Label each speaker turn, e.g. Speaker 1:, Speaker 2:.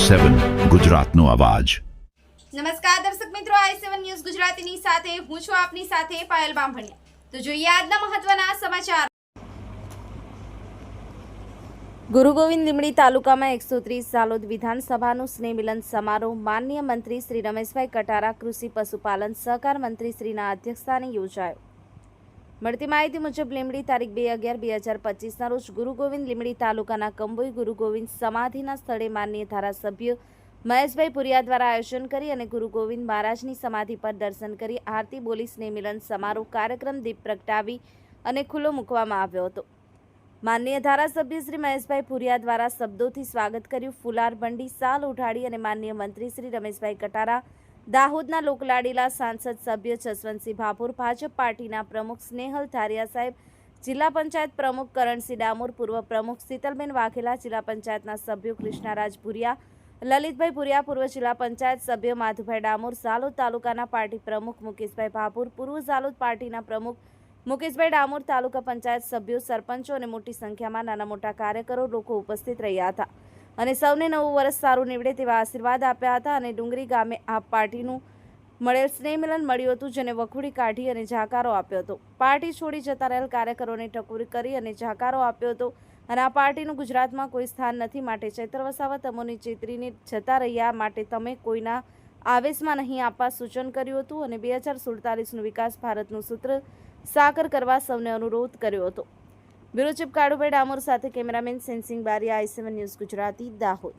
Speaker 1: i7 ગુજરાતનો અવાજ।
Speaker 2: નમસ્કાર દર્શક મિત્રો, i7 ન્યૂઝ ગુજરાતીની સાથે હું છું આપની સાથે પાયલ બામભણિયા। તો જોઈએ આજના મહત્વના સમાચાર। ગુરુ ગોવિંદ લીંબડી તાલુકામાં 130 ઝાલોદ વિધાનસભાનું સ્નેહ મિલન સમારોહ માનનીય મંત્રી શ્રી રમેશભાઈ કટારા, કૃષિ પશુપાલન સહકાર મંત્રી શ્રીના અધ્યક્ષસ્થાને યોજાયો। મળતી માહિતી મુજબ લીંબડી તારીખ 2/11/2025ના રોજ ગુરુ ગોવિંદ લીંબડી તાલુકાના કંબોઈ ગુરુ ગોવિંદ સમાધિના સ્થળે માનનીય ધારાસભ્ય મહેશભાઈ પુરિયા દ્વારા આયોજન કરી અને ગુરુ ગોવિંદ મહારાજની સમાધિ પર દર્શન કરી આરતી બોલી સ્નેહ મિલન સમારોહ કાર્યક્રમ દીપ પ્રગટાવી અને ખુલ્લો મૂકવામાં આવ્યો હતો। માનનીય ધારાસભ્ય શ્રી મહેશભાઈ પુરિયા દ્વારા શબ્દોથી સ્વાગત કર્યું, ફુલાર બંડી સાલ ઉઠાડી અને માનનીય મંત્રી શ્રી રમેશભાઈ કટારા, દાહોદના લોકલાડીલા સાંસદ સભ્ય જસવંતસિંહ ભાભોર, ભાજપ પાર્ટીના પ્રમુખ સ્નેહલ ધારિયા સાહેબ, જિલ્લા પંચાયત પ્રમુખ કરણસિંહ ડામોર, પૂર્વ પ્રમુખ શીતલબેન વાઘેલા, જિલ્લા પંચાયતના સભ્યો કૃષ્ણારાજ ભુરિયા, લલિતભાઈ ભુરિયા, પૂર્વ જિલ્લા પંચાયત સભ્ય માધુભાઈ ડામોર, ઝાલોદ તાલુકાના પાર્ટી પ્રમુખ મુકેશભાઈ ભાભોર, પૂર્વ ઝાલોદ પાર્ટીના પ્રમુખ મુકેશભાઈ ડામોર, તાલુકા પંચાયત સભ્યો, સરપંચો અને મોટી સંખ્યામાં નાના મોટા કાર્યકરો લોકો ઉપસ્થિત રહ્યા હતા અને સૌને નવું વર્ષ સારું નીવડે તેવા આશીર્વાદ આપ્યા હતા અને ડુંગરી ગામે આ પાર્ટીનું મળેલ સ્નેહ મિલન મળ્યું હતું, જેને વખોડી કાઢી અને જાકારો આપ્યો હતો। પાર્ટી છોડી જતા રહેલ કાર્યકરોને ટકોર કરી અને જાકારો આપ્યો હતો અને આ પાર્ટીનું ગુજરાતમાં કોઈ સ્થાન નથી, માટે ચૈત્ર વસાવા તમોની ચેતરીને જતા રહ્યા, માટે તમે કોઈના આવેશમાં નહીં આપવા સૂચન કર્યું હતું અને 2047નું વિકાસ ભારતનું સૂત્ર સાકર કરવા સૌને અનુરોધ કર્યો હતો। બ્યુરો ચીફ કાળુભાઈ ડામોર સાથે cameraman sensing Bariya, i7 news Gujarati, Dahod.